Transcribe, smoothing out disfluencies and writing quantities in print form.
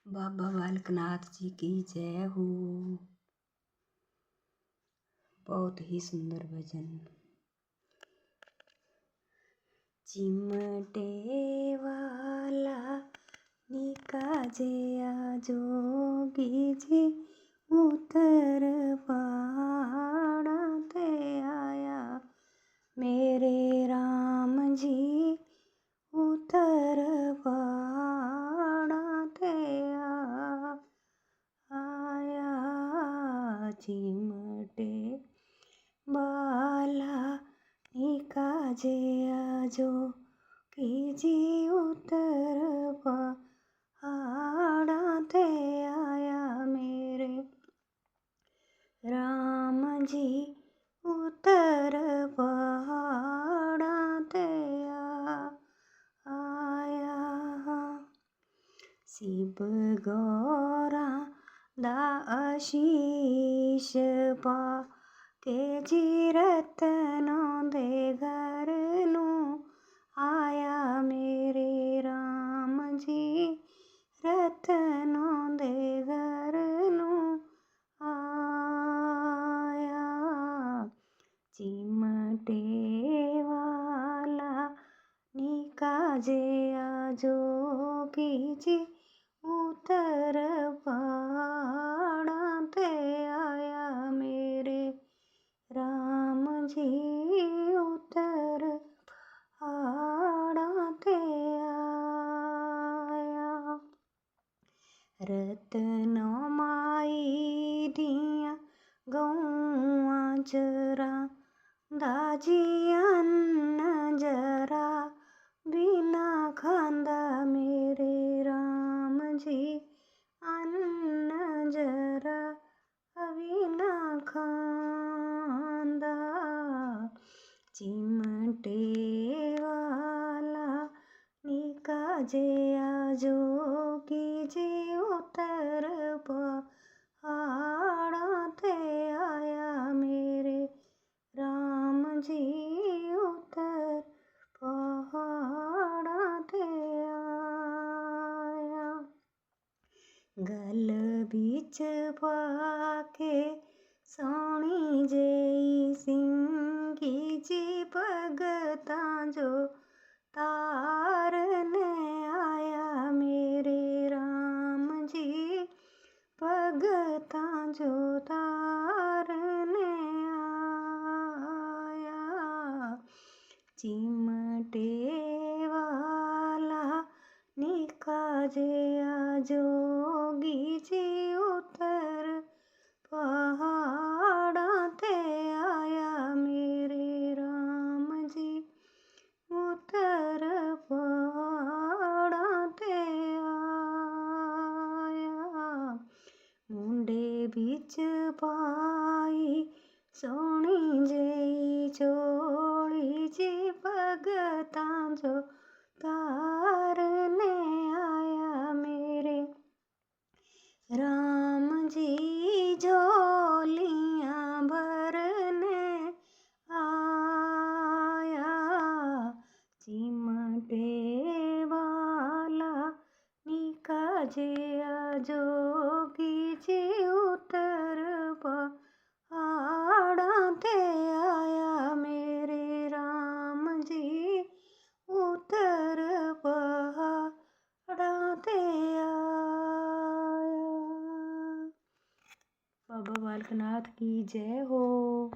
बाबा बालकनाथ जी की जय हो। बहुत ही सुंदर भजन। चिमटे वाला निकाजे जोगी जी उतर पहाड़ा ते आया मेरे राम जी उतर पहाड़ा ते आया। चिमटे बाला निकाजे जोगी जी उतर पहाड़ा ते आया मेरे राम जी उतर पहाड़ा ते आया। शिव गौरा दा आशीष पा के जी रतनों दे घर नू आया मेरे राम जी रतनों दे घर नू आया। चिमटे वाला निकाजे जोगी जी उतर पहाड़ा ते आया मेरे राम जी उतर पहाड़ा ते आया। रतनों माई दिया गौआं चरा दाजी अन्न जरा बिना खांदा मेरे राम जी अन्न जरा बिना खांदा। चिमटे वाला निकाजे जोगी जी उतर पहाड़ा ते आया मेरे राम जी उतर पहाड़ा ते आया। गल बिच पाके सोनी जेई सिंगी जी भगतां जो तारने आया मेरे राम जी भगतां जो तारने आया। चिमटे वाला निकाजे जोगी जी उतर पहाड़ा ते आया मेरे राम जी उतर पहाड़ा ते आया। मुंडे बिच पाई सोनी जेई चोली जी भगतां जो तारने आया मेरे राम जी झोलियां भरने आया। चिमटे वाला निकाजे जोगी जी उतर पहाड़ा ते आया मेरे राम जी उतर पहाड़ा ते आया। बाबा बालकनाथ की जय हो।